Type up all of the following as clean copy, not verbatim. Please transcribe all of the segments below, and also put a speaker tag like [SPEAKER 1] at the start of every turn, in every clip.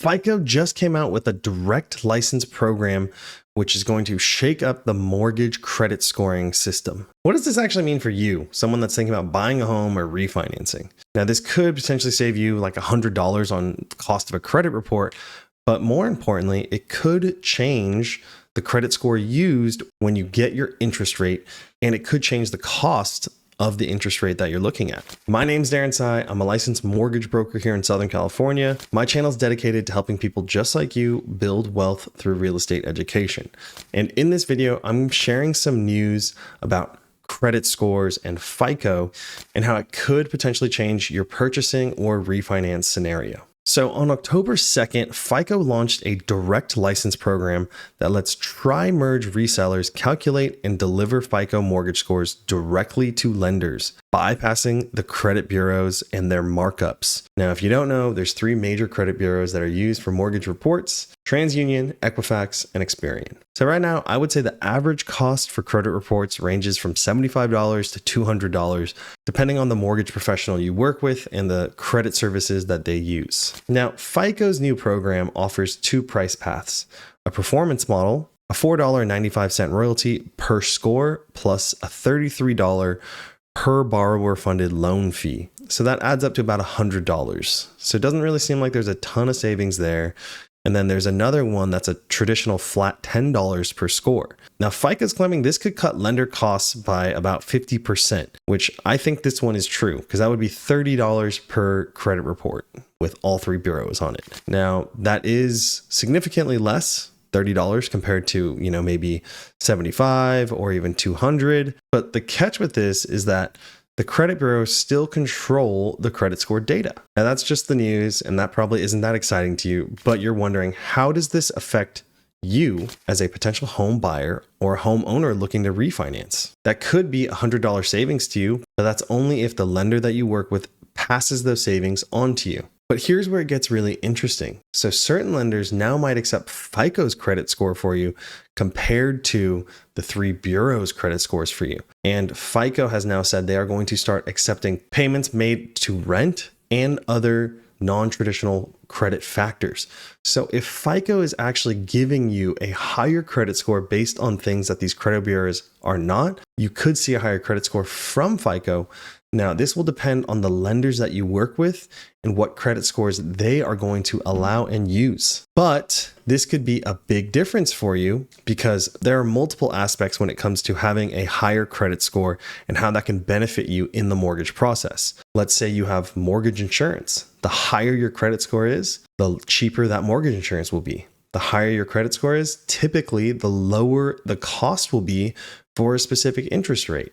[SPEAKER 1] FICO just came out with a direct license program, which is going to shake up the mortgage credit scoring system. What does this actually mean for you, someone that's thinking about buying a home or refinancing? Now, this could potentially save you like $100 on the cost of a credit report, but more importantly, it could change the credit score used when you get your interest rate, and it could change the cost of the interest rate that you're looking at. My name's Darren Tsai. I'm a licensed mortgage broker here in Southern California. My channel is dedicated to helping people just like you build wealth through real estate education. And in this video, I'm sharing some news about credit scores and FICO and how it could potentially change your purchasing or refinance scenario. So on October 2nd, FICO launched a direct license program that lets tri-merge resellers calculate and deliver FICO mortgage scores directly to lenders, bypassing the credit bureaus and their markups. Now, if you don't know, there's three major credit bureaus that are used for mortgage reports: TransUnion, Equifax, and Experian. So right now, I would say the average cost for credit reports ranges from $75 to $200, depending on the mortgage professional you work with and the credit services that they use. Now, FICO's new program offers two price paths: a performance model, a $4.95 royalty per score, plus a $33 per borrower funded loan fee. So that adds up to about $100. So it doesn't really seem like there's a ton of savings there. And then there's another one that's a traditional flat $10 per score. Now, FICO's claiming this could cut lender costs by about 50%, which I think this one is true, because that would be $30 per credit report with all three bureaus on it. Now, that is significantly less, $30 compared to, maybe 75 or even 200. But the catch with this is that the credit bureaus still control the credit score data. Now, that's just the news, and that probably isn't that exciting to you, but you're wondering, how does this affect you as a potential home buyer or a homeowner looking to refinance? That could be $100 savings to you, but that's only if the lender that you work with passes those savings on to you. But here's where it gets really interesting. So certain lenders now might accept FICO's credit score for you compared to the three bureaus' credit scores for you. And FICO has now said they are going to start accepting payments made to rent and other non-traditional credit factors. So if FICO is actually giving you a higher credit score based on things that these credit bureaus are not, you could see a higher credit score from FICO. Now, this will depend on the lenders that you work with and what credit scores they are going to allow and use. But this could be a big difference for you because there are multiple aspects when it comes to having a higher credit score and how that can benefit you in the mortgage process. Let's say you have mortgage insurance. The higher your credit score is, the cheaper that mortgage insurance will be. The higher your credit score is, typically the lower the cost will be for a specific interest rate.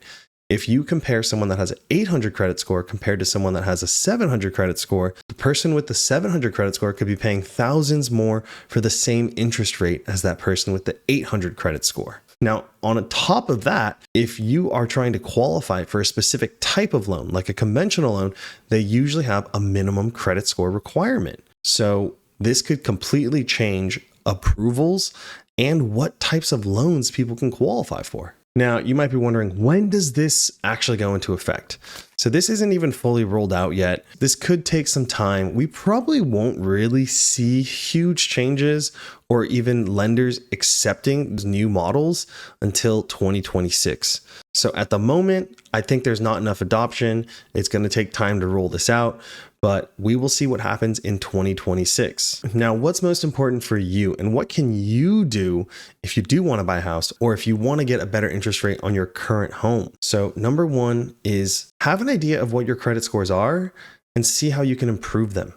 [SPEAKER 1] If you compare someone that has an 800 credit score compared to someone that has a 700 credit score, the person with the 700 credit score could be paying thousands more for the same interest rate as that person with the 800 credit score. Now, on top of that, if you are trying to qualify for a specific type of loan, like a conventional loan, they usually have a minimum credit score requirement. So this could completely change approvals and what types of loans people can qualify for. Now, you might be wondering, when does this actually go into effect? So this isn't even fully rolled out yet. This could take some time. We probably won't really see huge changes or even lenders accepting new models until 2026. So at the moment, I think there's not enough adoption. It's going to take time to roll this out, but we will see what happens in 2026. Now, what's most important for you and what can you do if you do want to buy a house or if you want to get a better interest rate on your current home? So number one is have an idea of what your credit scores are and see how you can improve them.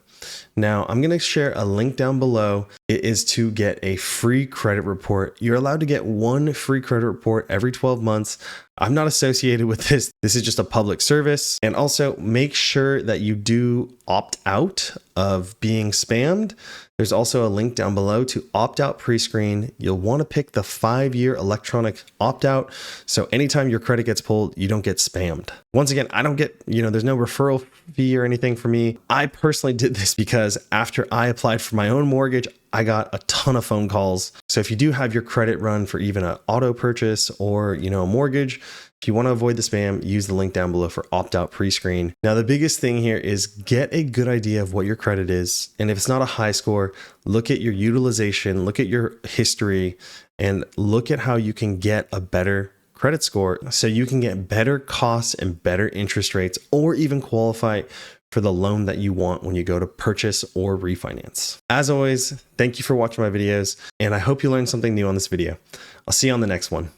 [SPEAKER 1] Now, I'm going to share a link down below. It is to get a free credit report. You're allowed to get one free credit report every 12 months. I'm not associated with this. This is just a public service. And also make sure that you do opt out of being spammed. There's also a link down below to opt out pre-screen. You'll want to pick the 5-year electronic opt out. So anytime your credit gets pulled, you don't get spammed. Once again, I don't get, there's no referral fee or anything for me. I personally did this because because after I applied for my own mortgage, I got a ton of phone calls. So if you do have your credit run for even an auto purchase or, a mortgage, if you want to avoid the spam, use the link down below for opt-out pre-screen. Now, the biggest thing here is get a good idea of what your credit is. And if it's not a high score, look at your utilization, look at your history, and look at how you can get a better credit score so you can get better costs and better interest rates, or even qualify for the loan that you want when you go to purchase or refinance. As always, thank you for watching my videos, and I hope you learned something new on this video. I'll see you on the next one.